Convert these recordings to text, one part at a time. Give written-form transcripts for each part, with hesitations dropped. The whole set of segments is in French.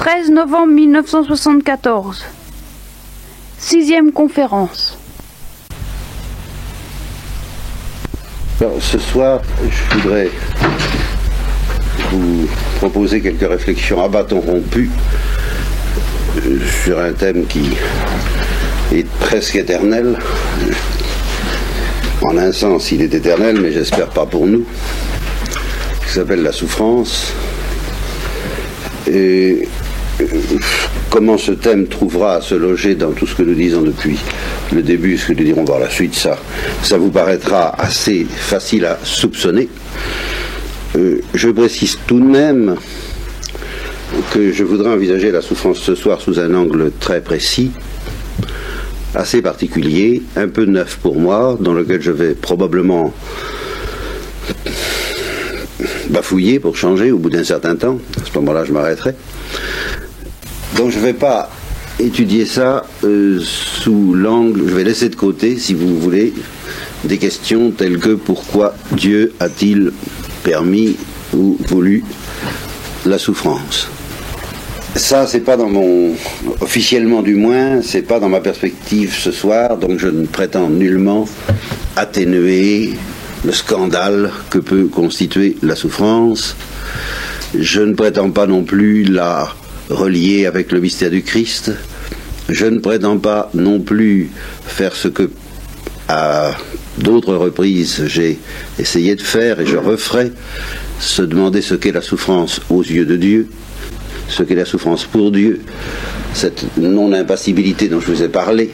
13 novembre 1974. 6e conférence. Alors, ce soir, je voudrais vous proposer quelques réflexions à bâton rompu sur un thème qui est presque éternel. En un sens, il est éternel, mais j'espère pas pour nous. Qui s'appelle la souffrance. Et comment ce thème trouvera à se loger dans tout ce que nous disons depuis le début, ce que nous dirons par la suite, ça vous paraîtra assez facile à soupçonner. Je précise tout de même que je voudrais envisager la souffrance ce soir sous un angle très précis, assez particulier, un peu neuf pour moi, dans lequel je vais probablement bafouiller pour changer au bout d'un certain temps. À ce moment-là, je m'arrêterai. Donc je ne vais pas étudier ça sous l'angle, je vais laisser de côté, si vous voulez, des questions telles que pourquoi Dieu a-t-il permis ou voulu la souffrance. Ça, c'est pas dans mon, officiellement du moins, c'est pas dans ma perspective ce soir, donc je ne prétends nullement atténuer le scandale que peut constituer la souffrance. Je ne prétends pas non plus la relier avec le mystère du Christ. Je ne prétends pas non plus faire ce que, à d'autres reprises, j'ai essayé de faire et je referai, se demander ce qu'est la souffrance aux yeux de Dieu, ce qu'est la souffrance pour Dieu, cette non-impassibilité dont je vous ai parlé,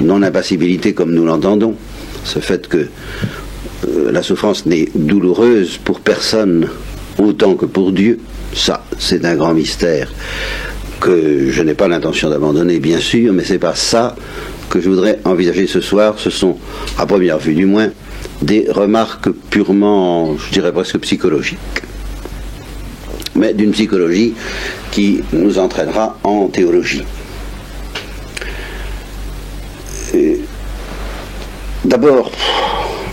non-impassibilité comme nous l'entendons, ce fait que la souffrance n'est douloureuse pour personne autant que pour Dieu. Ça, c'est un grand mystère que je n'ai pas l'intention d'abandonner, bien sûr, mais c'est pas ça que je voudrais envisager ce soir. Ce sont, à première vue du moins, des remarques purement, je dirais presque psychologiques, mais d'une psychologie qui nous entraînera en théologie. D'abord,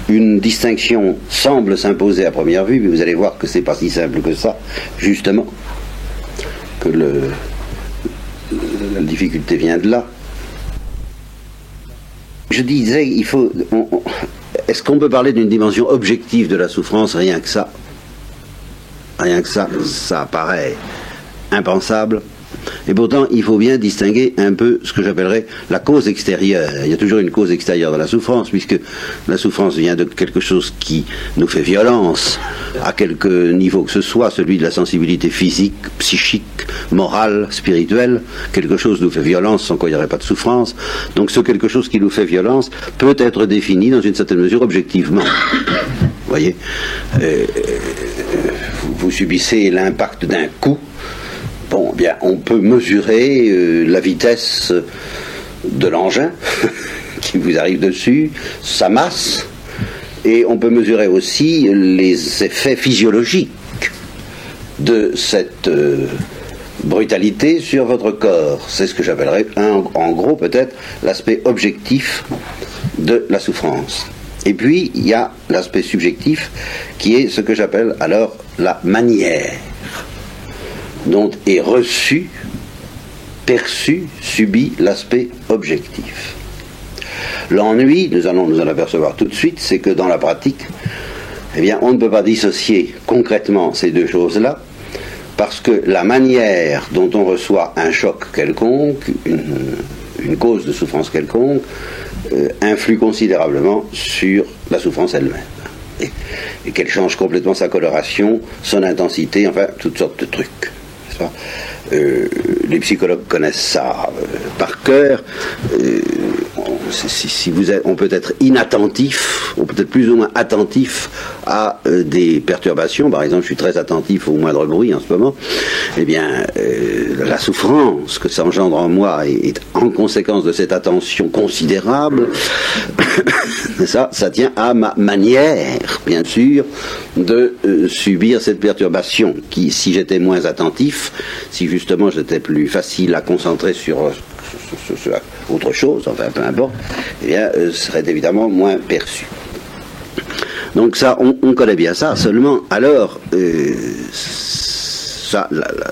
une distinction semble s'imposer à première vue, mais vous allez voir que c'est pas si simple que ça, justement, que la difficulté vient de là. Je disais, est-ce qu'on peut parler d'une dimension objective de la souffrance, rien que ça? Rien que ça paraît impensable. Et pourtant, il faut bien distinguer un peu ce que j'appellerais la cause extérieure. Il y a toujours une cause extérieure de la souffrance, puisque la souffrance vient de quelque chose qui nous fait violence, à quelque niveau que ce soit, celui de la sensibilité physique, psychique, morale, spirituelle. Quelque chose nous fait violence, sans quoi il n'y aurait pas de souffrance. Donc ce quelque chose qui nous fait violence peut être défini dans une certaine mesure objectivement. Vous voyez, vous subissez l'impact d'un coup. Bon, bien, on peut mesurer la vitesse de l'engin qui vous arrive dessus, sa masse, et on peut mesurer aussi les effets physiologiques de cette brutalité sur votre corps. C'est ce que j'appellerais, en gros, peut-être, l'aspect objectif de la souffrance. Et puis, il y a l'aspect subjectif, qui est ce que j'appelle alors la manière dont est reçu, perçu, subi l'aspect objectif. L'ennui, nous allons nous en apercevoir tout de suite, c'est que dans la pratique, eh bien, on ne peut pas dissocier concrètement ces deux choses-là, parce que la manière dont on reçoit un choc quelconque, une cause de souffrance quelconque, influe considérablement sur la souffrance elle-même. Et qu'elle change complètement sa coloration, son intensité, enfin, toutes sortes de trucs. Les psychologues connaissent ça par cœur. On peut être inattentif, on peut être plus ou moins attentif à des perturbations. Par exemple, je suis très attentif au moindre bruit en ce moment. Eh bien, la souffrance que ça engendre en moi est en conséquence de cette attention considérable. Ça tient à ma manière, bien sûr, de subir cette perturbation qui, si j'étais moins attentif, si justement j'étais plus facile à concentrer sur autre chose, enfin peu importe, eh bien, serait évidemment moins perçu. Donc ça, on connaît bien ça, seulement alors, ça,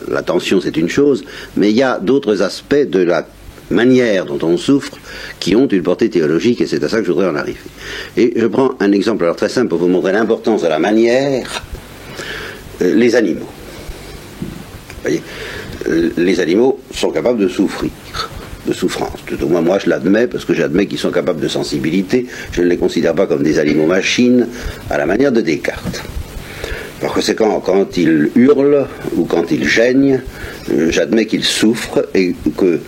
la tension c'est une chose, mais il y a d'autres aspects de la manière dont on souffre qui ont une portée théologique, et c'est à ça que je voudrais en arriver. Et je prends un exemple alors très simple pour vous montrer l'importance de la manière. Les animaux. Vous voyez, les animaux sont capables de souffrir, de souffrance. Tout au moins moi je l'admets, parce que j'admets qu'ils sont capables de sensibilité. Je ne les considère pas comme des animaux machines à la manière de Descartes. Par conséquent, quand ils hurlent ou quand ils geignent, j'admets qu'ils souffrent et que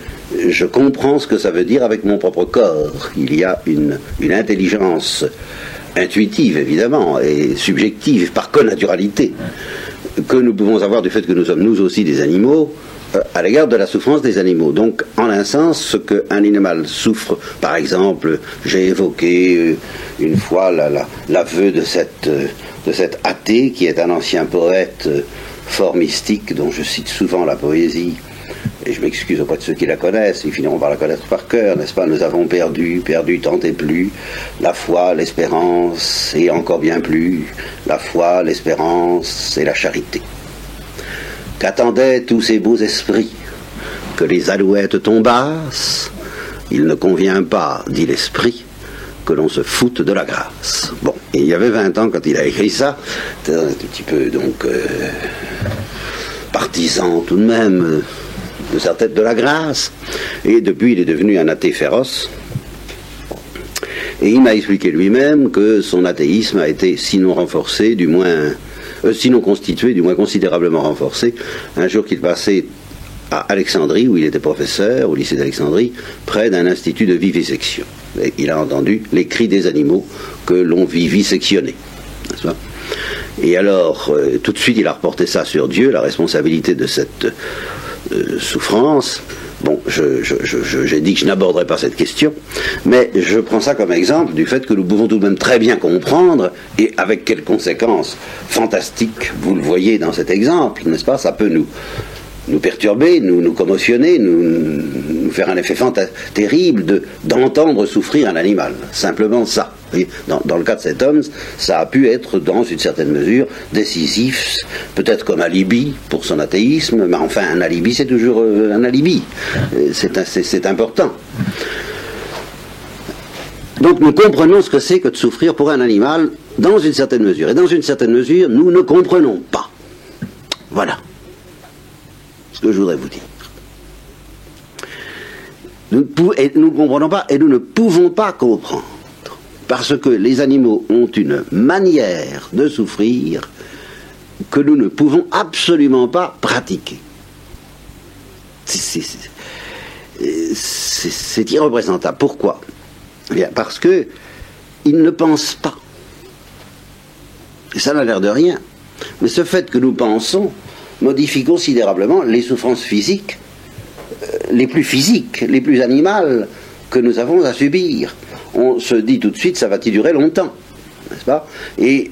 je comprends ce que ça veut dire avec mon propre corps. Il y a une intelligence intuitive, évidemment, et subjective, par connaturalité, que nous pouvons avoir du fait que nous sommes nous aussi des animaux, à l'égard de la souffrance des animaux. Donc, en un sens, ce qu'un animal souffre, par exemple, j'ai évoqué une fois l'aveu de cet athée, qui est un ancien poète fort mystique, dont je cite souvent la poésie, et je m'excuse auprès de ceux qui la connaissent, ils finiront par la connaître par cœur, n'est-ce pas? Nous avons perdu tant et plus, la foi, l'espérance, et encore bien plus, la foi, l'espérance et la charité. Qu'attendaient tous ces beaux esprits? Que les alouettes tombassent? Il ne convient pas, dit l'esprit, que l'on se foute de la grâce. Bon, et il y avait 20 ans quand il a écrit ça, c'était un petit peu donc partisan tout de même de sa tête de la grâce, et depuis il est devenu un athée féroce, et il m'a expliqué lui-même que son athéisme a été sinon renforcé, du moins sinon constitué, du moins considérablement renforcé, un jour qu'il passait à Alexandrie, où il était professeur, au lycée d'Alexandrie, près d'un institut de vivisection. Et il a entendu les cris des animaux que l'on vivisectionnait, n'est-ce pas? Et alors, tout de suite, il a reporté ça sur Dieu, la responsabilité de cette souffrance. Bon, j'ai dit que je n'aborderai pas cette question, mais je prends ça comme exemple du fait que nous pouvons tout de même très bien comprendre, et avec quelles conséquences fantastiques, vous le voyez dans cet exemple, n'est-ce pas? Ça peut nous perturber, nous commotionner, nous faire un effet terrible d'entendre souffrir un animal. Simplement ça. Dans le cas de cet homme, ça a pu être, dans une certaine mesure, décisif, peut-être comme alibi pour son athéisme, mais enfin, un alibi, c'est toujours un alibi. C'est important. Donc nous comprenons ce que c'est que de souffrir pour un animal, dans une certaine mesure. Et dans une certaine mesure, nous ne comprenons pas. Voilà ce que je voudrais vous dire. Nous ne comprenons pas et nous ne pouvons pas comprendre. Parce que les animaux ont une manière de souffrir que nous ne pouvons absolument pas pratiquer. C'est irreprésentable. Pourquoi? Eh bien, parce que ils ne pensent pas. Et ça n'a l'air de rien. Mais ce fait que nous pensons modifie considérablement les souffrances physiques, les plus animales que nous avons à subir. On se dit tout de suite, ça va-t-il durer longtemps, n'est-ce pas? Et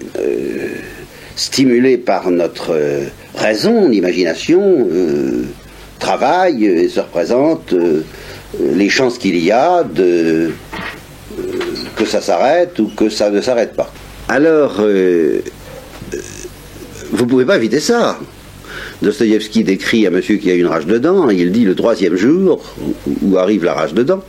stimulé par notre raison, l'imagination, travaille et se représente les chances qu'il y a que ça s'arrête ou que ça ne s'arrête pas. Alors, vous ne pouvez pas éviter ça. Dostoïevski décrit un monsieur qui a une rage de dents, il dit le 3e jour où arrive la rage de dents,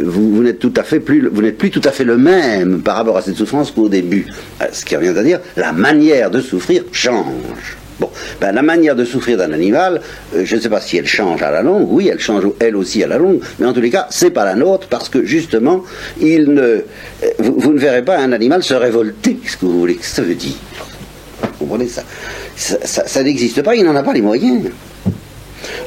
vous n'êtes plus tout à fait le même par rapport à cette souffrance qu'au début. Ce qui revient à dire, la manière de souffrir change. Bon, ben, la manière de souffrir d'un animal, je ne sais pas si elle change à la longue, oui, elle change elle aussi à la longue, mais en tous les cas, c'est pas la nôtre, parce que justement, vous ne verrez pas un animal se révolter. Qu'est-ce que vous voulez que ça veut dire? Vous comprenez ça? Ça n'existe pas, il n'en a pas les moyens.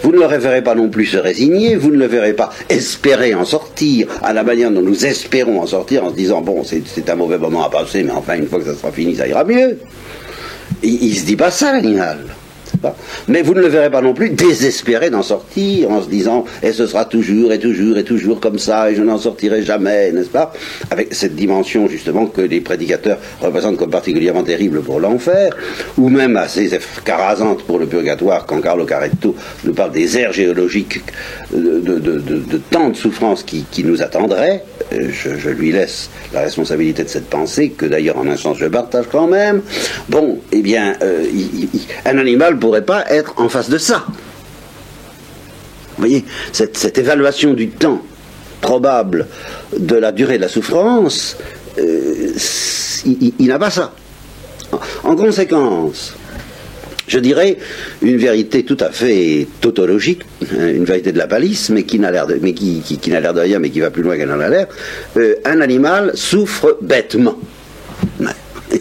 Vous ne le verrez pas non plus se résigner, vous ne le verrez pas espérer en sortir, à la manière dont nous espérons en sortir, en se disant, bon, c'est un mauvais moment à passer, mais enfin, une fois que ça sera fini, ça ira mieux. Il ne se dit pas ça, l'animal. Mais vous ne le verrez pas non plus désespéré d'en sortir, en se disant, et ce sera toujours et toujours et toujours comme ça, et je n'en sortirai jamais, n'est-ce pas? Avec cette dimension, justement, que les prédicateurs représentent comme particulièrement terrible pour l'enfer, ou même assez effarasante pour le purgatoire, quand Carlo Caretto nous parle des aires géologiques de tant de souffrances qui nous attendraient. Je lui laisse la responsabilité de cette pensée, que d'ailleurs en un sens je partage quand même. Bon, eh bien, un animal ne pourrait pas être en face de ça. Vous voyez, cette évaluation du temps probable de la durée de la souffrance, il n'a pas ça. En conséquence, je dirais une vérité tout à fait tautologique, une vérité de la palisse, mais qui n'a l'air de rien, mais qui va plus loin qu'elle en a l'air. Un animal souffre bêtement. Ouais,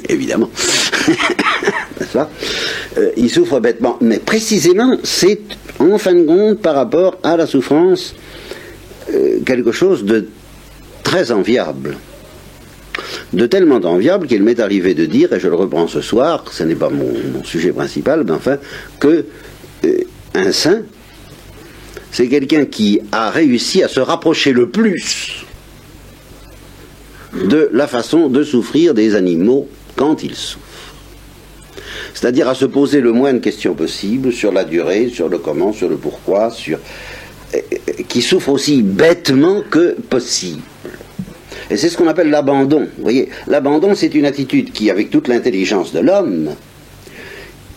évidemment. N'est-ce pas ? Il souffre bêtement, mais précisément, c'est en fin de compte, par rapport à la souffrance, quelque chose de très enviable. De tellement enviable qu'il m'est arrivé de dire, et je le reprends ce soir, ce n'est pas mon sujet principal, mais enfin, que un saint, c'est quelqu'un qui a réussi à se rapprocher le plus de la façon de souffrir des animaux quand ils souffrent. C'est-à-dire à se poser le moins de questions possibles sur la durée, sur le comment, sur le pourquoi, qui souffre aussi bêtement que possible. Et c'est ce qu'on appelle l'abandon. Vous voyez, l'abandon, c'est une attitude qui, avec toute l'intelligence de l'homme,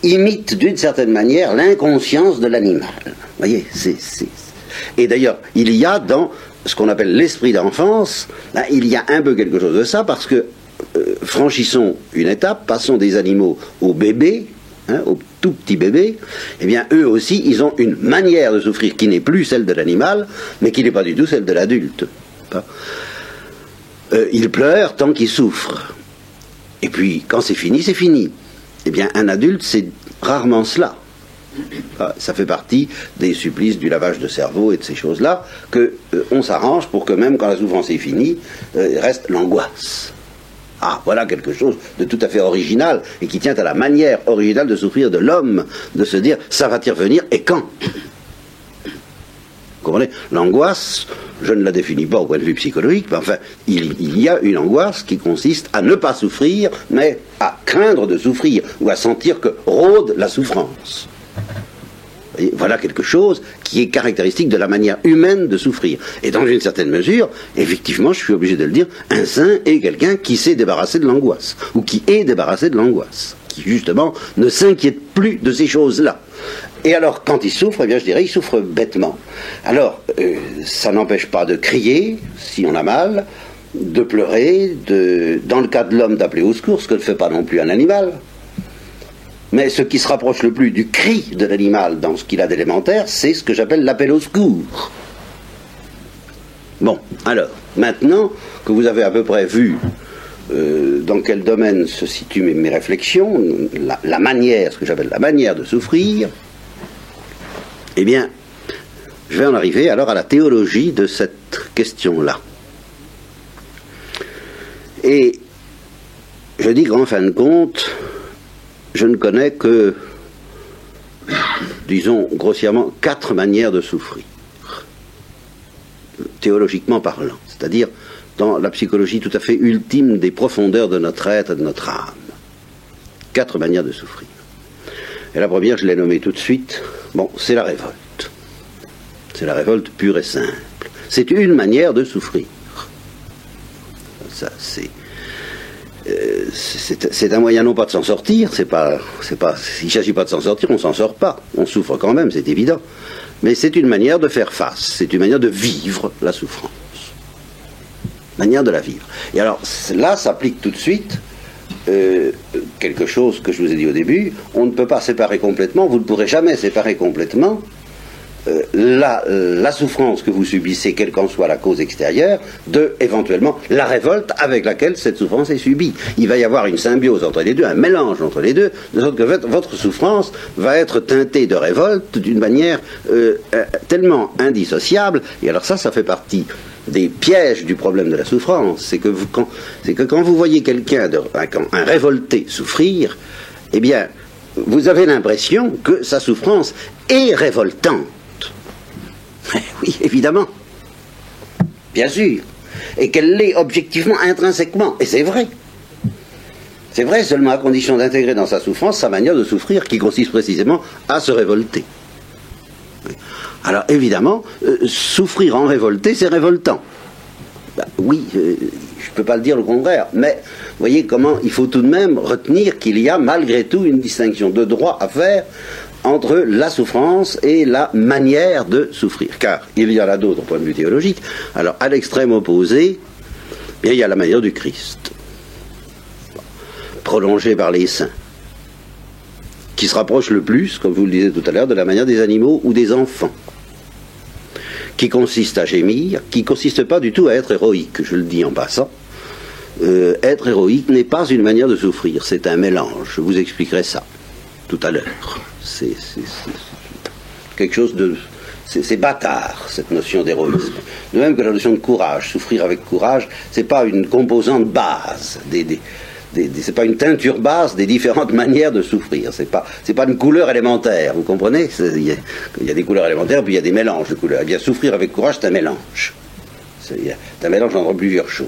imite d'une certaine manière l'inconscience de l'animal. Vous voyez, Et d'ailleurs, il y a dans ce qu'on appelle l'esprit d'enfance, là, il y a un peu quelque chose de ça, parce que franchissons une étape, passons des animaux aux bébés, aux tout petits bébés, eh bien eux aussi, ils ont une manière de souffrir qui n'est plus celle de l'animal, mais qui n'est pas du tout celle de l'adulte. Ils pleurent tant qu'ils souffrent. Et puis, quand c'est fini, c'est fini. Eh bien, un adulte, c'est rarement cela. Ça fait partie des supplices du lavage de cerveau et de ces choses-là, qu'on s'arrange pour que même quand la souffrance est finie, reste l'angoisse. Ah, voilà quelque chose de tout à fait original et qui tient à la manière originale de souffrir de l'homme, de se dire, ça va-t-il revenir et quand ? Vous comprenez ? L'angoisse, je ne la définis pas au point de vue psychologique, mais enfin, il y a une angoisse qui consiste à ne pas souffrir, mais à craindre de souffrir, ou à sentir que rôde la souffrance. Et voilà quelque chose qui est caractéristique de la manière humaine de souffrir. Et dans une certaine mesure, effectivement, je suis obligé de le dire, un saint est quelqu'un qui s'est débarrassé de l'angoisse, ou qui est débarrassé de l'angoisse, qui justement ne s'inquiète plus de ces choses-là. Et alors, quand il souffre, eh bien, je dirais, il souffre bêtement. Alors, ça n'empêche pas de crier, si on a mal, de pleurer, dans le cas de l'homme, d'appeler au secours, ce que ne fait pas non plus un animal. Mais ce qui se rapproche le plus du cri de l'animal dans ce qu'il a d'élémentaire, c'est ce que j'appelle l'appel au secours. Bon, alors, maintenant que vous avez à peu près vu dans quel domaine se situent mes réflexions, la manière, ce que j'appelle la manière de souffrir, eh bien, je vais en arriver alors à la théologie de cette question-là. Et je dis qu'en fin de compte, je ne connais que, disons grossièrement, 4 manières de souffrir, théologiquement parlant, c'est-à-dire dans la psychologie tout à fait ultime des profondeurs de notre être et de notre âme. 4 manières de souffrir. Et la première, je l'ai nommée tout de suite, bon, c'est la révolte. C'est la révolte pure et simple. C'est une manière de souffrir. Ça, c'est un moyen non pas de s'en sortir, il ne s'agit pas de s'en sortir, on ne s'en sort pas, on souffre quand même, c'est évident, mais c'est une manière de faire face, c'est une manière de vivre la souffrance, manière de la vivre. Et alors là s'applique tout de suite quelque chose que je vous ai dit au début, on ne peut pas séparer complètement, vous ne pourrez jamais séparer complètement la souffrance que vous subissez, quelle qu'en soit la cause extérieure, de, éventuellement, la révolte avec laquelle cette souffrance est subie. Il va y avoir une symbiose entre les deux, un mélange entre les deux, de sorte que votre souffrance va être teintée de révolte d'une manière tellement indissociable, et alors ça fait partie des pièges du problème de la souffrance, c'est que quand vous voyez quelqu'un, un révolté souffrir, eh bien, vous avez l'impression que sa souffrance est révoltante. Oui, évidemment. Bien sûr. Et qu'elle l'est objectivement, intrinsèquement. Et c'est vrai. C'est vrai seulement à condition d'intégrer dans sa souffrance sa manière de souffrir qui consiste précisément à se révolter. Alors évidemment, souffrir en révolté, c'est révoltant. Ben, oui, je ne peux pas le dire le contraire, mais vous voyez comment il faut tout de même retenir qu'il y a malgré tout une distinction de droit à faire entre la souffrance et la manière de souffrir. Car il y en a d'autres au point de vue théologique. Alors, à l'extrême opposé, il y a la manière du Christ, prolongée par les saints, qui se rapproche le plus, comme vous le disiez tout à l'heure, de la manière des animaux ou des enfants, qui consiste à gémir, qui ne consiste pas du tout à être héroïque, je le dis en passant. Être héroïque n'est pas une manière de souffrir, c'est un mélange. Je vous expliquerai ça tout à l'heure. C'est quelque chose de... C'est bâtard, cette notion d'héroïsme. De même que la notion de courage. Souffrir avec courage, c'est pas une composante base, c'est pas une teinture base des différentes manières de souffrir. C'est pas une couleur élémentaire, vous comprenez? Il y a des couleurs élémentaires, puis il y a des mélanges de couleurs. Eh bien, souffrir avec courage, c'est un mélange. C'est un mélange entre plusieurs choses.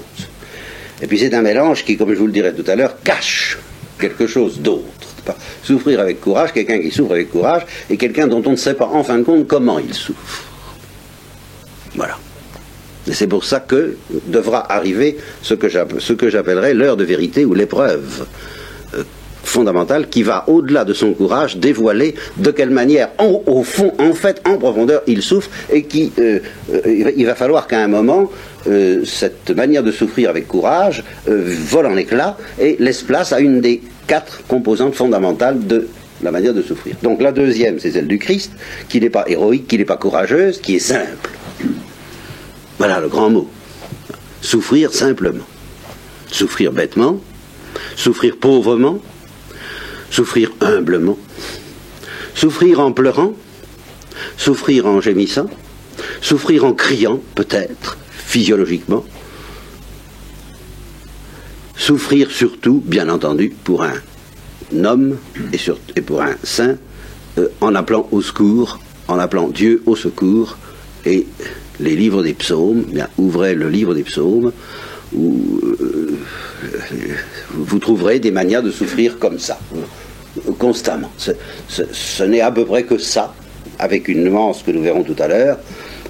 Et puis c'est un mélange qui, comme je vous le dirai tout à l'heure, cache quelque chose d'autre. Souffrir avec courage, quelqu'un qui souffre avec courage, et quelqu'un dont on ne sait pas en fin de compte comment il souffre. Voilà. Et c'est pour ça que devra arriver ce que j'appellerais l'heure de vérité ou l'épreuve fondamentale qui va au-delà de son courage dévoiler de quelle manière, au fond, en fait, en profondeur, il souffre et il va falloir qu'à un moment, cette manière de souffrir avec courage vole en éclats et laisse place à une des 4 composantes fondamentales de la manière de souffrir. Donc la deuxième, c'est celle du Christ, qui n'est pas héroïque, qui n'est pas courageuse, qui est simple. Voilà le grand mot. Souffrir simplement. Souffrir bêtement, souffrir pauvrement, souffrir humblement, souffrir en pleurant, souffrir en gémissant, souffrir en criant, peut-être, physiologiquement, souffrir surtout, bien entendu, pour un homme et pour un saint, en appelant au secours, en appelant Dieu au secours, et les livres des psaumes, bien, ouvrez le livre des psaumes, où vous trouverez des manières de souffrir comme ça, constamment. Ce n'est à peu près que ça, avec une nuance que nous verrons tout à l'heure.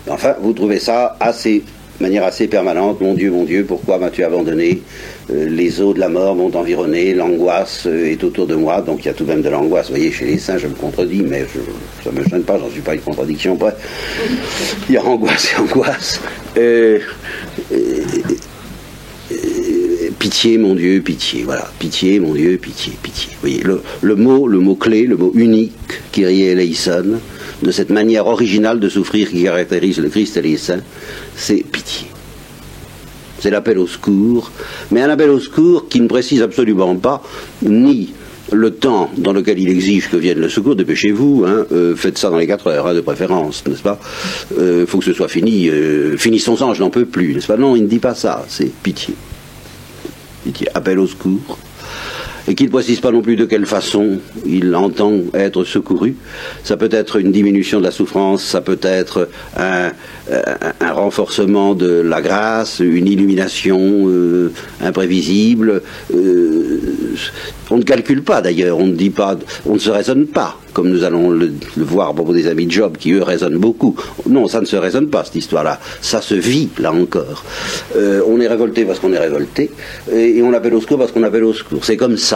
Enfin, vous trouvez ça de manière assez permanente. Mon Dieu, pourquoi m'as-tu abandonné? Les eaux de la mort m'ont environné, l'angoisse est autour de moi. Donc il y a tout de même de l'angoisse. Vous voyez, chez les saints, je me contredis, mais ça ne me gêne pas, j'en suis pas une contradiction près. Il y a angoisse et angoisse. Pitié, mon Dieu, pitié. Voilà, pitié, mon Dieu, pitié, pitié. Vous voyez, le mot clé, le mot unique, Kyrie eleison, de cette manière originale de souffrir qui caractérise le Christ et les saints, c'est pitié. C'est l'appel au secours, mais un appel au secours qui ne précise absolument pas ni le temps dans lequel il exige que vienne le secours, dépêchez-vous, faites ça dans les 4 heures, de préférence, n'est-ce pas? Faut que ce soit fini, finissons-en, je n'en peux plus, n'est-ce pas? Non, il ne dit pas ça, c'est pitié. Pitié, appel au secours. Et qu'il ne précise pas non plus de quelle façon il entend être secouru. Ça peut être une diminution de la souffrance, ça peut être un renforcement de la grâce, une illumination imprévisible. On ne calcule pas d'ailleurs, on ne dit pas, on ne se raisonne pas, comme nous allons le voir à propos des amis de Job, qui eux raisonnent beaucoup. Non, ça ne se raisonne pas, cette histoire-là. Ça se vit, là encore. On est révolté parce qu'on est révolté, et on appelle au secours parce qu'on appelle au secours. C'est comme ça.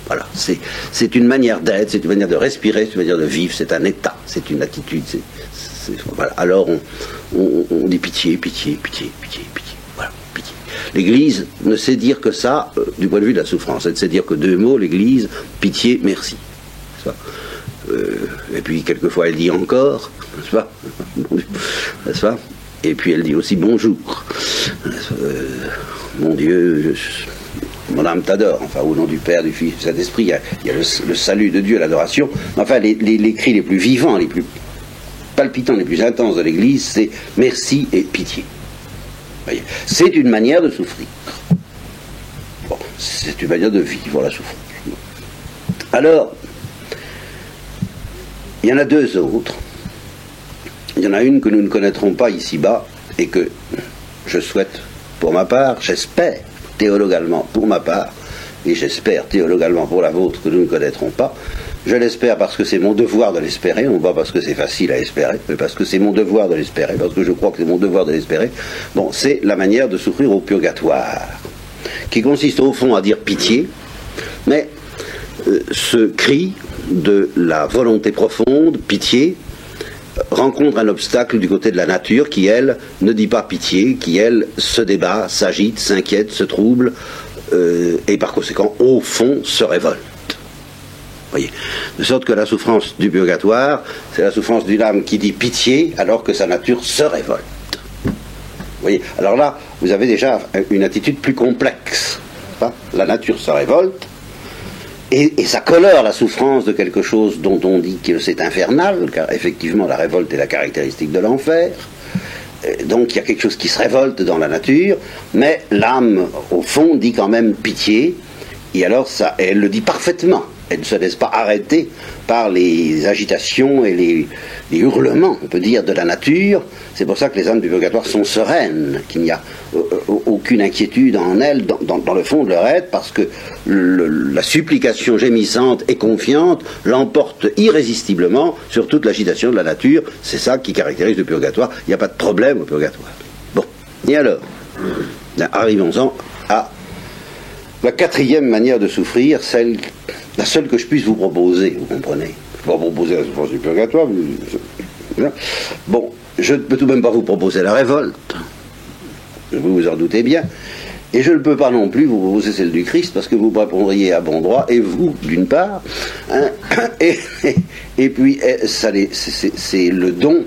Voilà, c'est une manière d'être, c'est une manière de respirer, c'est une manière de vivre, c'est un état, c'est une attitude. Voilà. Alors on dit pitié, pitié, pitié, pitié, pitié. Voilà, pitié. L'Église ne sait dire que ça du point de vue de la souffrance. Elle ne sait dire que 2 mots, l'Église, pitié, merci. Et puis quelquefois elle dit encore, n'est-ce pas? N'est-ce pas? Et puis elle dit aussi bonjour. Mon Dieu, mon âme t'adore, enfin au nom du Père, du Fils, du Saint-Esprit, il y a le salut de Dieu, l'adoration. Enfin les cris les plus vivants, les plus palpitants, les plus intenses de l'Église, c'est merci et pitié. Voyez, c'est une manière de souffrir. Bon, c'est une manière de vivre la souffrance. Alors, il y en a 2 autres. Il y en a une que nous ne connaîtrons pas ici-bas et que je souhaite, pour ma part, j'espère, théologalement pour ma part, et j'espère théologalement pour la vôtre que nous ne connaîtrons pas. Je l'espère parce que c'est mon devoir de l'espérer, non pas parce que c'est facile à espérer, mais parce que c'est mon devoir de l'espérer, parce que je crois que c'est mon devoir de l'espérer. Bon, c'est la manière de souffrir au purgatoire, qui consiste au fond à dire pitié, mais ce cri de la volonté profonde, pitié, rencontre un obstacle du côté de la nature qui, elle, ne dit pas pitié, qui, elle, se débat, s'agite, s'inquiète, se trouble, et par conséquent, au fond, se révolte. Voyez. De sorte que la souffrance du purgatoire, c'est la souffrance d'une âme qui dit pitié alors que sa nature se révolte. Voyez. Alors là, vous avez déjà une attitude plus complexe. La nature se révolte, et ça colore la souffrance de quelque chose dont on dit que c'est infernal, car effectivement la révolte est la caractéristique de l'enfer. Donc il y a quelque chose qui se révolte dans la nature, mais l'âme, au fond, dit quand même pitié, et alors ça, elle le dit parfaitement. Elle ne se laisse pas arrêter par les agitations et les hurlements, on peut dire, de la nature. C'est pour ça que les âmes du purgatoire sont sereines, qu'il n'y a aucune inquiétude en elles, dans le fond de leur être, parce que la supplication gémissante et confiante l'emporte irrésistiblement sur toute l'agitation de la nature. C'est ça qui caractérise le purgatoire. Il n'y a pas de problème au purgatoire. Bon, et alors, arrivons-en à la quatrième manière de souffrir, la seule que je puisse vous proposer, vous comprenez. Je ne peux pas proposer la souffrance du purgatoire. Bon, je ne peux tout de même pas vous proposer la révolte. Vous vous en doutez bien. Et je ne peux pas non plus vous proposer celle du Christ, parce que vous me répondriez à bon droit, et vous, d'une part, hein, et puis c'est le don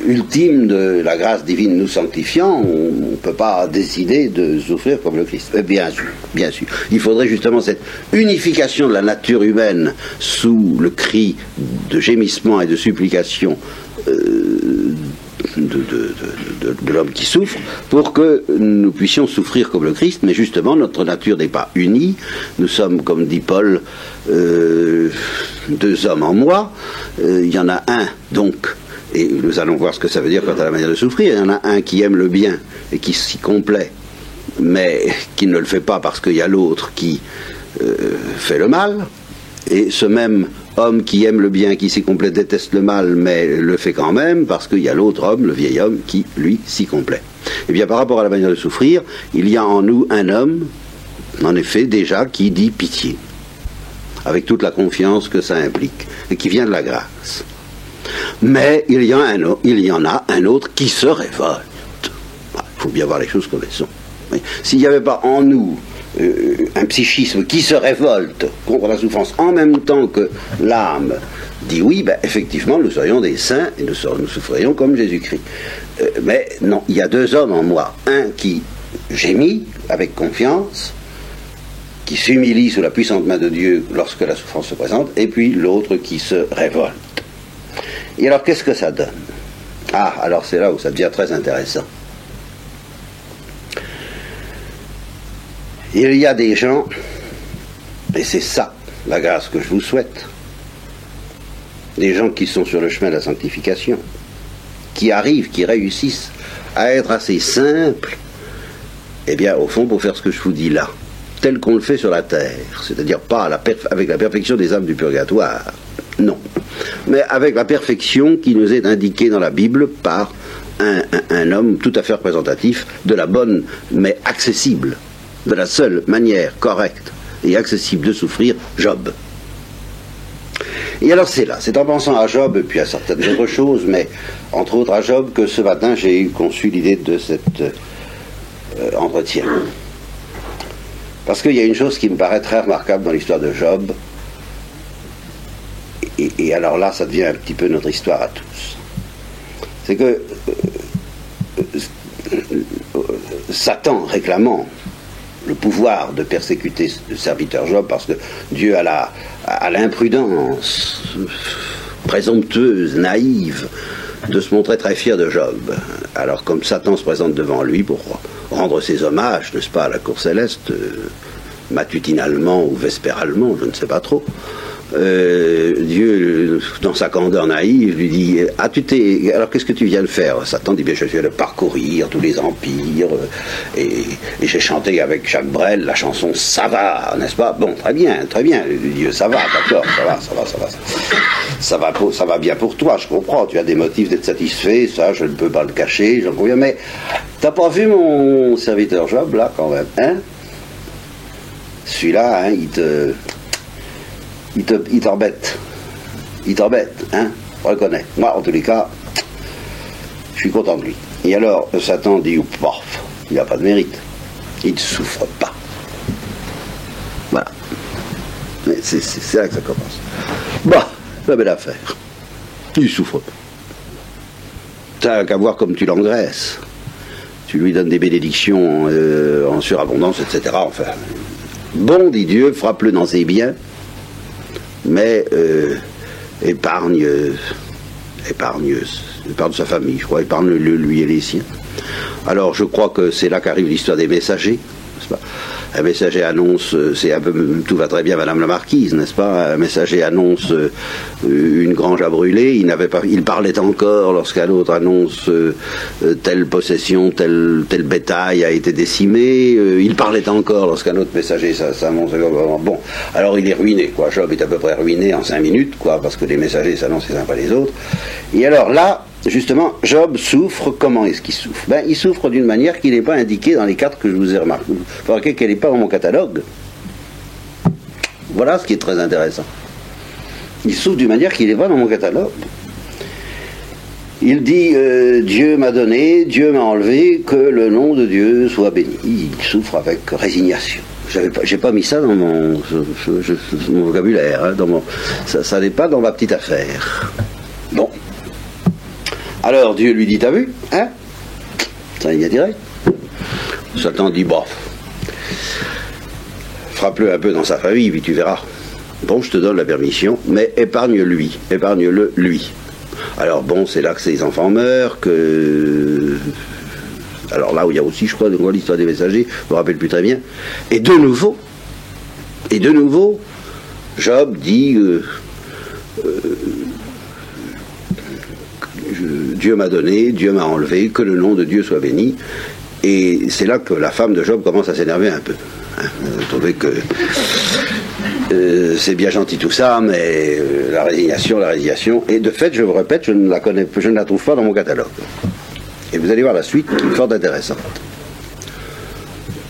ultime de la grâce divine nous sanctifiant. On ne peut pas décider de souffrir comme le Christ. Bien sûr, bien sûr. Il faudrait justement cette unification de la nature humaine sous le cri de gémissement et de supplication de l'homme qui souffre, pour que nous puissions souffrir comme le Christ. Mais justement, notre nature n'est pas unie. Nous sommes, comme dit Paul, deux hommes en moi. Il y en a un, donc, et nous allons voir ce que ça veut dire quant à la manière de souffrir. Il y en a un qui aime le bien et qui s'y complaît, mais qui ne le fait pas parce qu'il y a l'autre qui fait le mal. Et ce même homme qui aime le bien, qui s'y complaît, déteste le mal, mais le fait quand même parce qu'il y a l'autre homme, le vieil homme, qui, lui, s'y complaît. Et bien, par rapport à la manière de souffrir, il y a en nous un homme, en effet, déjà, qui dit pitié, avec toute la confiance que ça implique, et qui vient de la grâce. Mais il y en a un autre qui se révolte. Il faut bien voir les choses comme elles sont. S'il n'y avait pas en nous un psychisme qui se révolte contre la souffrance en même temps que l'âme dit oui, ben, effectivement nous serions des saints et nous souffrions comme Jésus-Christ. Mais non, il y a deux hommes en moi. Un qui gémit avec confiance, qui s'humilie sous la puissante main de Dieu lorsque la souffrance se présente, et puis l'autre qui se révolte. Et alors, qu'est-ce que ça donne? Ah, alors c'est là où ça devient très intéressant. Il y a des gens, et c'est ça la grâce que je vous souhaite, des gens qui sont sur le chemin de la sanctification, qui arrivent, qui réussissent à être assez simples, eh bien, au fond, pour faire ce que je vous dis là, tel qu'on le fait sur la terre, c'est-à-dire pas avec la perfection des âmes du purgatoire, non, mais avec la perfection qui nous est indiquée dans la Bible par un homme tout à fait représentatif de la bonne, mais accessible, de la seule manière correcte et accessible de souffrir, Job. Et alors c'est là, c'est en pensant à Job et puis à certaines autres choses, mais entre autres à Job, que ce matin j'ai conçu l'idée de cet entretien. Parce qu'il y a une chose qui me paraît très remarquable dans l'histoire de Job, et alors là ça devient un petit peu notre histoire à tous. C'est que Satan réclamant le pouvoir de persécuter le serviteur Job, parce que Dieu a l'imprudence présomptueuse, naïve, de se montrer très fier de Job. Alors comme Satan se présente devant lui pour rendre ses hommages, n'est-ce pas, à la cour céleste, matutinalement ou vespéralement, je ne sais pas trop, Dieu, dans sa candeur naïve, lui dit alors qu'est-ce que tu viens de faire? Satan dit, bien, je viens de parcourir tous les empires, et j'ai chanté avec Jacques Brel la chanson Ça va, n'est-ce pas? Bon, très bien, Dieu, ça va, d'accord, ça va bien pour toi, je comprends, tu as des motifs d'être satisfait, ça je ne peux pas le cacher, j'en conviens, mais t'as pas vu mon serviteur Job là quand même, hein? Celui-là, hein, il t'embête. Il t'embête, hein, on le connaît. Moi, en tous les cas, je suis content de lui. Et alors, Satan dit, paf, il n'a pas de mérite. Il ne souffre pas. Voilà. Mais c'est là que ça commence. Bah, la belle affaire. Il ne souffre pas. T'as qu'à voir comme tu l'engraisses. Tu lui donnes des bénédictions en surabondance, etc. Enfin, bon, dit Dieu, frappe-le dans ses biens, mais épargne sa famille, je crois, épargne-le lui et les siens. Alors, je crois que c'est là qu'arrive l'histoire des messagers, n'est-ce pas? Un messager annonce, c'est un peu, tout va très bien, Madame la Marquise, n'est-ce pas? Un messager annonce une grange à brûler. Il parlait encore lorsqu'un autre annonce telle possession, tel bétail a été décimé. Il parlait encore lorsqu'un autre messager s'annonce. Bon, alors il est ruiné, quoi. Job est à peu près ruiné en 5 minutes, quoi, parce que les messagers s'annoncent les uns après les autres. Et alors là, justement, Job souffre. Comment est-ce qu'il souffre? Ben, il souffre d'une manière qui n'est pas indiquée dans les 4 que je vous ai remarqué qu'elle n'est pas dans mon catalogue. Voilà ce qui est très intéressant. Il souffre d'une manière qui n'est pas dans mon catalogue. Il dit Dieu m'a donné, Dieu m'a enlevé, que le nom de Dieu soit béni. Il souffre avec résignation. J'ai pas mis ça dans mon vocabulaire, hein, ça n'est pas dans ma petite affaire. Bon. Alors Dieu lui dit, t'as vu, hein? Ça y a tiré. Satan dit, bof, frappe-le un peu dans sa famille, puis tu verras. Bon, je te donne la permission, mais épargne-le lui. Alors bon, c'est là que ses enfants meurent, que... Alors là où il y a aussi, je crois, l'histoire des messagers, je ne me rappelle plus très bien. Et de nouveau, Job dit... Dieu m'a donné, Dieu m'a enlevé, que le nom de Dieu soit béni. Et c'est là que la femme de Job commence à s'énerver un peu. Trouver que c'est bien gentil tout ça, mais la résignation, et de fait, je vous répète, je ne la trouve pas dans mon catalogue. Et vous allez voir la suite, qui est fort intéressante.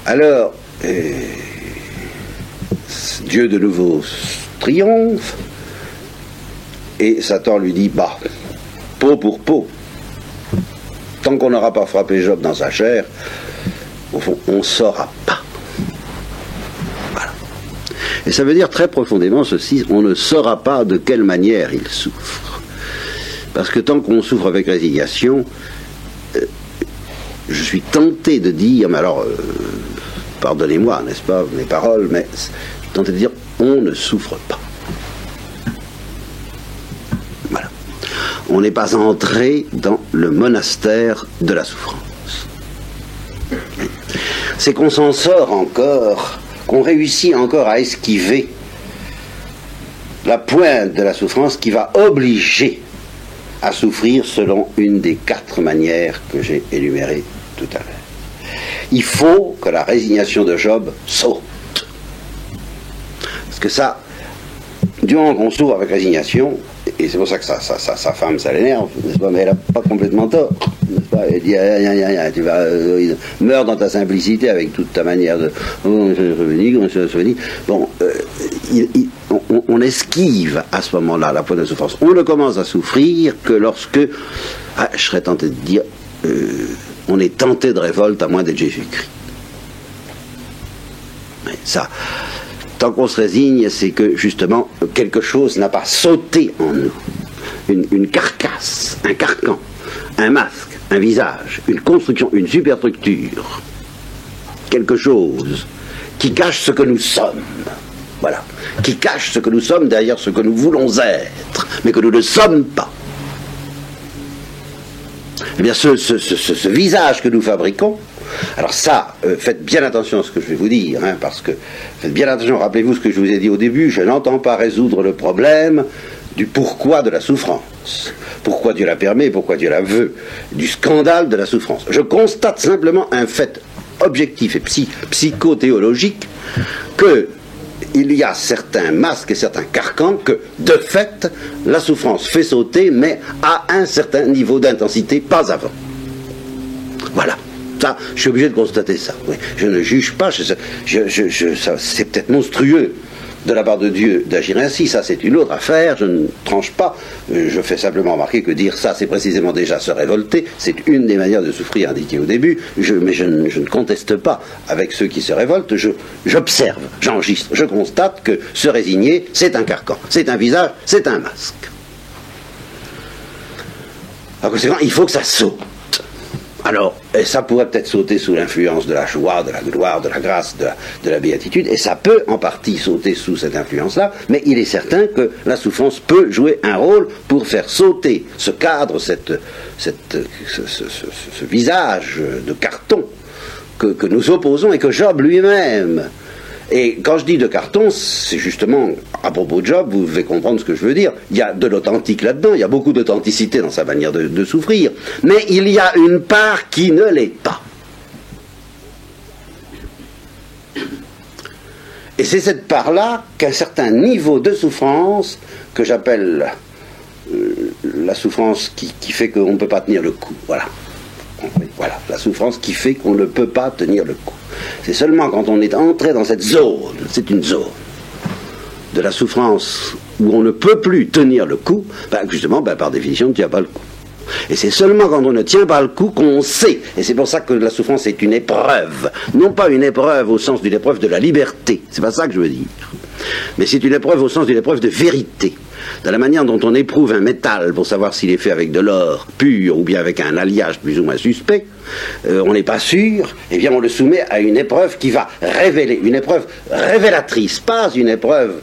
Alors, Dieu de nouveau triomphe, et Satan lui dit, bah, peau pour peau. Tant qu'on n'aura pas frappé Job dans sa chair, au fond, on ne saura pas. Voilà. Et ça veut dire très profondément ceci, on ne saura pas de quelle manière il souffre. Parce que tant qu'on souffre avec résignation, je suis tenté de dire, mais alors, pardonnez-moi, n'est-ce pas, mes paroles, mais je suis tenté de dire, on ne souffre pas. Voilà. On n'est pas entré dans le monastère de la souffrance. C'est qu'on s'en sort encore, qu'on réussit encore à esquiver la pointe de la souffrance qui va obliger à souffrir selon une des 4 manières que j'ai énumérées tout à l'heure. Il faut que la résignation de Job saute. Parce que ça, du moment qu'on souffre avec résignation, et c'est pour ça que sa femme, ça l'énerve, n'est-ce pas, mais elle n'a pas complètement tort, n'est-ce pas, elle dit, tu vas, meurs dans ta simplicité avec toute ta manière de, bon, on esquive à ce moment-là la pointe de souffrance. On ne commence à souffrir que lorsque, je serais tenté de dire, on est tenté de révolte à moins d'être Jésus-Christ. Mais ça, tant qu'on se résigne, c'est que justement quelque chose n'a pas sauté en nous. Une carcasse, un carcan, un masque, un visage, une construction, une superstructure. Quelque chose qui cache ce que nous sommes. Voilà. Qui cache ce que nous sommes derrière ce que nous voulons être, mais que nous ne sommes pas. Eh bien, ce visage que nous fabriquons, alors ça, faites bien attention à ce que je vais vous dire, hein, parce que, faites bien attention, rappelez-vous ce que je vous ai dit au début, je n'entends pas résoudre le problème du pourquoi de la souffrance, pourquoi Dieu la permet, pourquoi Dieu la veut, du scandale de la souffrance. Je constate simplement un fait objectif et psychothéologique, qu'il y a certains masques et certains carcans que, de fait, la souffrance fait sauter, mais à un certain niveau d'intensité, pas avant. Voilà. Ça, je suis obligé de constater ça. Oui. Je ne juge pas, c'est peut-être monstrueux de la part de Dieu d'agir ainsi, ça c'est une autre affaire, je ne tranche pas, je fais simplement remarquer que dire ça c'est précisément déjà se révolter, c'est une des manières de souffrir indiquées au début, mais je ne conteste pas avec ceux qui se révoltent, j'observe, j'enregistre, je constate que se résigner c'est un carcan, c'est un visage, c'est un masque. Par conséquent, il faut que ça saute. Alors, et ça pourrait peut-être sauter sous l'influence de la joie, de la gloire, de la grâce, de la béatitude, et ça peut en partie sauter sous cette influence-là, mais il est certain que la souffrance peut jouer un rôle pour faire sauter ce cadre, ce visage de carton que nous opposons et que Job lui-même. Et quand je dis de carton, c'est justement, à propos de Job, vous devez comprendre ce que je veux dire, il y a de l'authentique là-dedans, il y a beaucoup d'authenticité dans sa manière de souffrir, mais il y a une part qui ne l'est pas. Et c'est cette part-là qu'un certain niveau de souffrance, que j'appelle la souffrance qui fait qu'on ne peut pas tenir le coup, voilà. Voilà, la souffrance qui fait qu'on ne peut pas tenir le coup. C'est seulement quand on est entré dans cette zone, c'est une zone de la souffrance où on ne peut plus tenir le coup, justement, par définition, on ne tient pas le coup. Et c'est seulement quand on ne tient pas le coup qu'on sait. Et c'est pour ça que la souffrance est une épreuve. Non pas une épreuve au sens d'une épreuve de la liberté, c'est pas ça que je veux dire. Mais c'est une épreuve au sens d'une épreuve de vérité. De la manière dont on éprouve un métal pour savoir s'il est fait avec de l'or pur ou bien avec un alliage plus ou moins suspect, on n'est pas sûr, et bien on le soumet à une épreuve qui va révéler, une épreuve révélatrice, pas une épreuve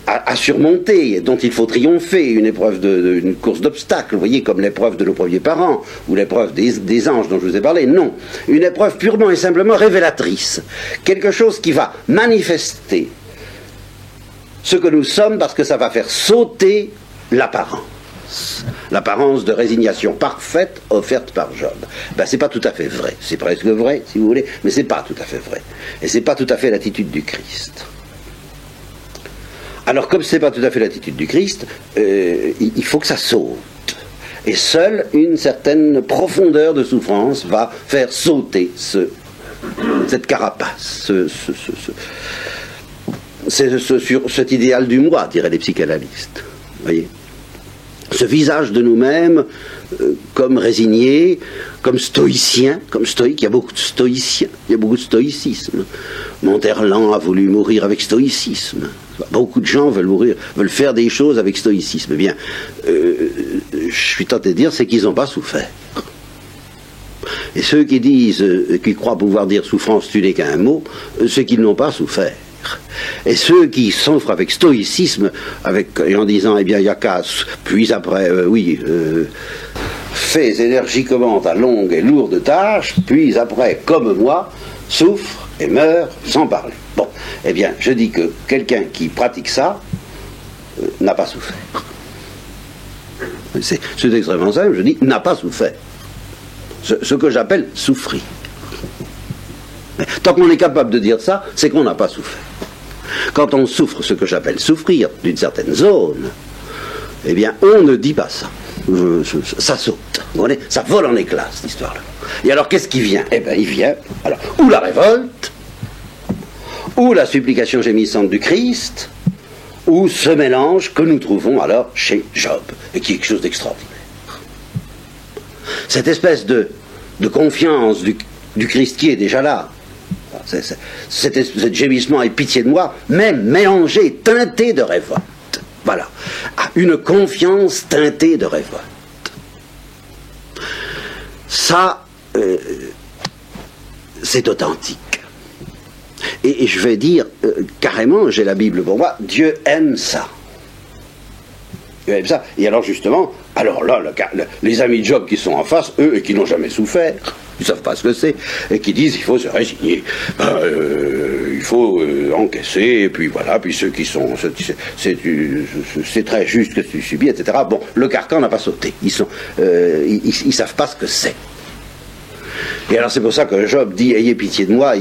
à surmonter, dont il faut triompher, une épreuve une course d'obstacles, vous voyez, comme l'épreuve de nos premiers parents, ou l'épreuve des anges dont je vous ai parlé, non. Une épreuve purement et simplement révélatrice. Quelque chose qui va manifester ce que nous sommes, parce que ça va faire sauter l'apparence de résignation parfaite offerte par Job. C'est pas tout à fait vrai, c'est presque vrai si vous voulez, mais c'est pas tout à fait vrai, et c'est pas tout à fait l'attitude du Christ. Alors comme c'est pas tout à fait l'attitude du Christ, il faut que ça saute, et seule une certaine profondeur de souffrance va faire sauter cette carapace, cet idéal du moi, diraient les psychanalystes. Voyez, ce visage de nous-mêmes comme résigné, comme stoïcien, comme stoïque. Il y a beaucoup de stoïciens, il y a beaucoup de stoïcisme. Monterland a voulu mourir avec stoïcisme. Beaucoup de gens veulent faire des choses avec stoïcisme. Eh bien, je suis tenté de dire, c'est qu'ils n'ont pas souffert. Et ceux qui disent, qui croient pouvoir dire souffrance, tu n'es qu'un mot, c'est qu'ils n'ont pas souffert. Et ceux qui souffrent avec stoïcisme, en disant, eh bien, il n'y a qu'à, puis après, fais énergiquement ta longue et lourde tâche, puis après, comme moi, souffre et meurt sans parler. Bon, eh bien, je dis que quelqu'un qui pratique ça n'a pas souffert. C'est extrêmement simple, je dis, n'a pas souffert. Ce que j'appelle souffrir. Tant qu'on est capable de dire ça, c'est qu'on n'a pas souffert. Quand on souffre ce que j'appelle souffrir d'une certaine zone, eh bien, on ne dit pas ça. Ça saute. Vous voyez, ça vole en éclats, cette histoire-là. Et alors, qu'est-ce qui vient? Eh bien, il vient, alors, ou la révolte, ou la supplication gémissante du Christ, ou ce mélange que nous trouvons alors chez Job, et qui est quelque chose d'extraordinaire. Cette espèce de confiance du Christ qui est déjà là, cet gémissement et pitié de moi, même mélangé, teinté de révolte. Voilà. Une confiance teintée de révolte. Ça, c'est authentique. Et je vais dire, carrément, j'ai la Bible pour moi, Dieu aime ça. Dieu aime ça. Et alors justement, alors là, les amis de Job qui sont en face, eux, et qui n'ont jamais souffert, ils ne savent pas ce que c'est, et qui disent il faut se résigner, il faut encaisser, et puis voilà, puis ceux qui sont, c'est très juste que tu subis, etc. Bon, le carcan n'a pas sauté, ils savent pas ce que c'est. Et alors c'est pour ça que Job dit ayez pitié de moi,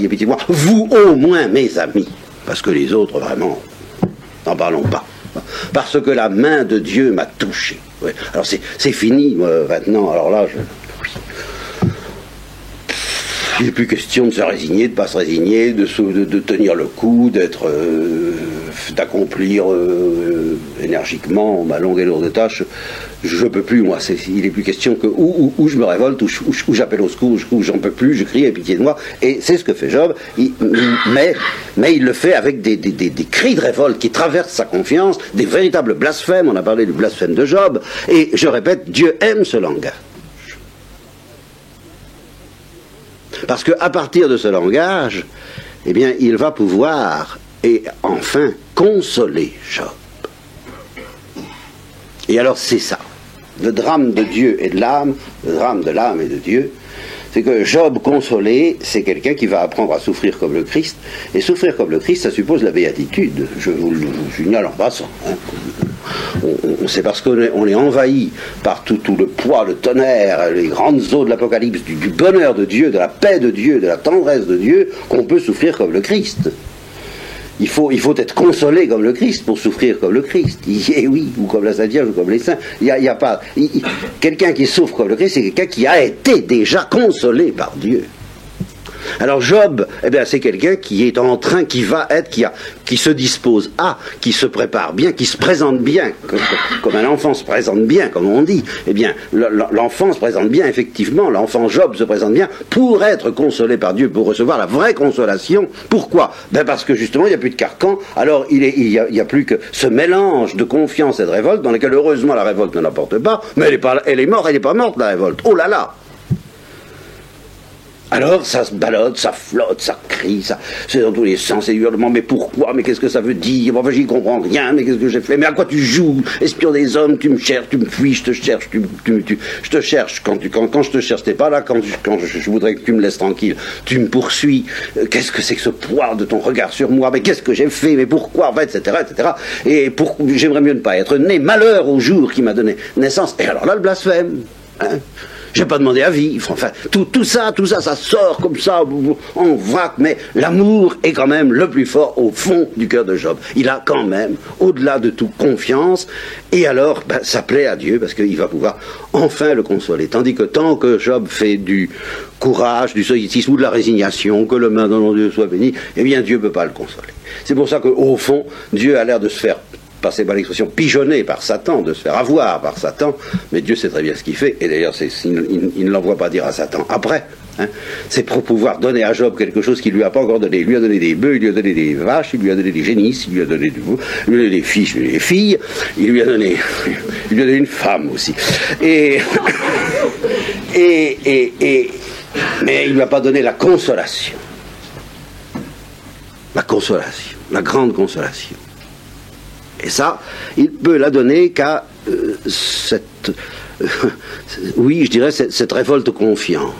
vous au moins mes amis, parce que les autres vraiment, n'en parlons pas. Parce que la main de Dieu m'a touché. Ouais. Alors c'est fini maintenant, alors là, Il n'est plus question de se résigner, de ne pas se résigner, de tenir le coup, d'accomplir énergiquement ma longue et lourde tâche. Je ne peux plus, moi. Il n'est plus question que où je me révolte, où j'appelle au secours, où j'en peux plus, je crie à pitié de moi. Et c'est ce que fait Job. Mais il le fait avec des cris de révolte qui traversent sa confiance, des véritables blasphèmes. On a parlé du blasphème de Job. Et je répète, Dieu aime ce langage. Parce qu'à partir de ce langage, eh bien, il va pouvoir, et enfin, consoler Job. Et alors, c'est ça. Le drame de Dieu et de l'âme, le drame de l'âme et de Dieu, c'est que Job consolé, c'est quelqu'un qui va apprendre à souffrir comme le Christ. Et souffrir comme le Christ, ça suppose la béatitude. Je vous le signale en passant. C'est parce qu'on est envahi par tout le poids, le tonnerre, les grandes eaux de l'Apocalypse, du bonheur de Dieu, de la paix de Dieu, de la tendresse de Dieu, qu'on peut souffrir comme le Christ. Il faut être consolé comme le Christ pour souffrir comme le Christ. Et oui, ou comme la Sainte Vierge, ou comme les saints. Il y a pas. Quelqu'un qui souffre comme le Christ, c'est quelqu'un qui a été déjà consolé par Dieu. Alors Job, eh bien, c'est quelqu'un qui est en train, qui se dispose à, qui se prépare bien, qui se présente bien, comme un enfant se présente bien, comme on dit. Eh bien, l'enfant se présente bien, effectivement, l'enfant Job se présente bien pour être consolé par Dieu, pour recevoir la vraie consolation. Pourquoi ? Ben parce que justement, il n'y a plus de carcan, alors il y a plus que ce mélange de confiance et de révolte, dans lequel heureusement la révolte ne l'apporte pas, mais elle est morte, elle n'est pas morte la révolte. Oh là là ! Alors ça se balade, ça flotte, ça crie, c'est dans tous les sens, c'est hurlement, mais pourquoi, mais qu'est-ce que ça veut dire, enfin j'y comprends rien, mais qu'est-ce que j'ai fait, mais à quoi tu joues, espion des hommes, tu me cherches, tu me fuis, je te cherche, je te cherche, quand je te cherche t'es pas là, quand je voudrais que tu me laisses tranquille, tu me poursuis, qu'est-ce que c'est que ce poids de ton regard sur moi, mais qu'est-ce que j'ai fait, mais pourquoi, etc., et j'aimerais mieux ne pas être né, malheur au jour qui m'a donné naissance, et alors là le blasphème, hein. J'ai pas demandé à vivre, enfin, tout ça, ça sort comme ça, en vrac, mais l'amour est quand même le plus fort au fond du cœur de Job. Il a quand même, au-delà de tout, confiance, et alors, ça plaît à Dieu, parce qu'il va pouvoir enfin le consoler. Tandis que tant que Job fait du courage, du stoïcisme ou de la résignation, que le main de mon Dieu soit béni, eh bien Dieu ne peut pas le consoler. C'est pour ça qu'au fond, Dieu a l'air de se faire, passez par l'expression, pigeonner par Satan, de se faire avoir par Satan, mais Dieu sait très bien ce qu'il fait, et d'ailleurs il ne l'envoie pas dire à Satan après, hein. C'est pour pouvoir donner à Job quelque chose qu'il ne lui a pas encore donné. Il lui a donné des bœufs, il lui a donné des vaches, il lui a donné des génisses, il lui a donné des fils, des filles, il lui a donné une femme aussi. Mais il ne lui a pas donné la consolation. La consolation, la grande consolation. Et ça, il peut la donner qu'à cette révolte confiante.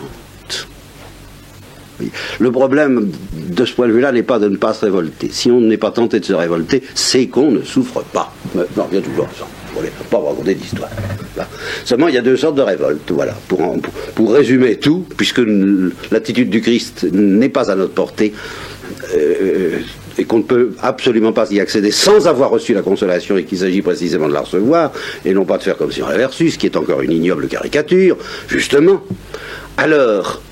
Le problème de ce point de vue-là n'est pas de ne pas se révolter. Si on n'est pas tenté de se révolter, c'est qu'on ne souffre pas. Non, il y a toujours ça. On ne va pas raconter d'histoire. Seulement, il y a deux sortes de révoltes. Voilà. Pour résumer tout, puisque l'attitude du Christ n'est pas à notre portée, et qu'on ne peut absolument pas y accéder sans avoir reçu la consolation, et qu'il s'agit précisément de la recevoir, et non pas de faire comme si on l'avait reçu, ce qui est encore une ignoble caricature, justement. Alors,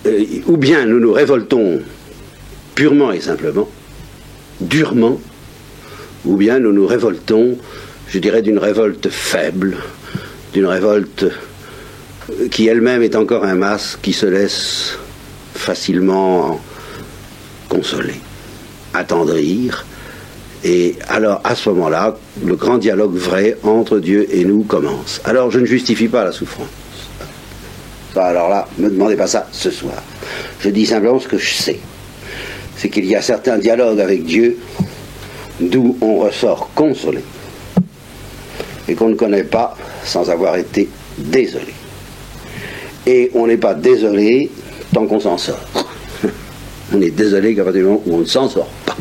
ou bien nous nous révoltons purement et simplement, durement, ou bien nous nous révoltons, je dirais, d'une révolte faible, d'une révolte qui elle-même est encore un masque qui se laisse facilement consoler, attendrir, et alors à ce moment-là, le grand dialogue vrai entre Dieu et nous commence. Alors je ne justifie pas la souffrance. Alors là, ne me demandez pas ça ce soir. Je dis simplement ce que je sais. C'est qu'il y a certains dialogues avec Dieu d'où on ressort consolé et qu'on ne connaît pas sans avoir été désolé. Et on n'est pas désolé tant qu'on s'en sort. On est désolé qu'à partir du moment où on ne s'en sort pas.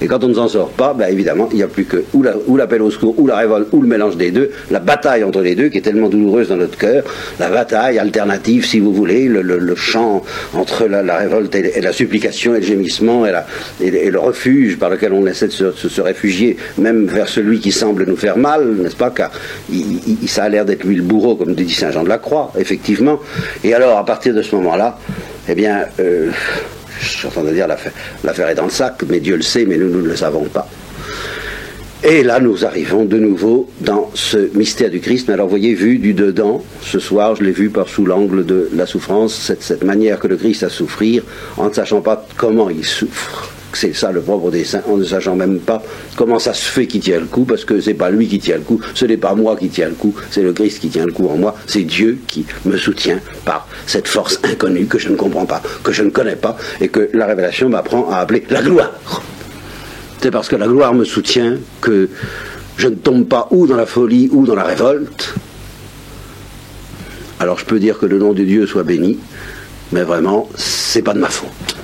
Et quand on ne s'en sort pas, évidemment, il n'y a plus que ou l'appel au secours, ou la révolte, ou le mélange des deux, la bataille entre les deux, qui est tellement douloureuse dans notre cœur, la bataille alternative, si vous voulez, le champ entre la révolte et la supplication et le gémissement et le refuge par lequel on essaie de se réfugier, même vers celui qui semble nous faire mal, n'est-ce pas, car ça a l'air d'être lui le bourreau, comme dit Saint Jean de la Croix, effectivement. Et alors, à partir de ce moment-là, Eh bien, je suis en train de dire l'affaire est dans le sac, mais Dieu le sait, mais nous ne le savons pas. Et là, nous arrivons de nouveau dans ce mystère du Christ. Mais alors, vous voyez, vu du dedans, ce soir, je l'ai vu par sous l'angle de la souffrance, cette manière que le Christ a souffrir, en ne sachant pas comment il souffre. C'est ça le propre des saints, en ne sachant même pas comment ça se fait qu'il tient le coup, parce que c'est pas lui qui tient le coup, ce n'est pas moi qui tiens le coup, c'est le Christ qui tient le coup en moi, c'est Dieu qui me soutient par cette force inconnue que je ne comprends pas, que je ne connais pas, et que la révélation m'apprend à appeler la gloire. C'est parce que la gloire me soutient que je ne tombe pas ou dans la folie ou dans la révolte. Alors je peux dire que le nom de Dieu soit béni, mais vraiment, c'est pas de ma faute.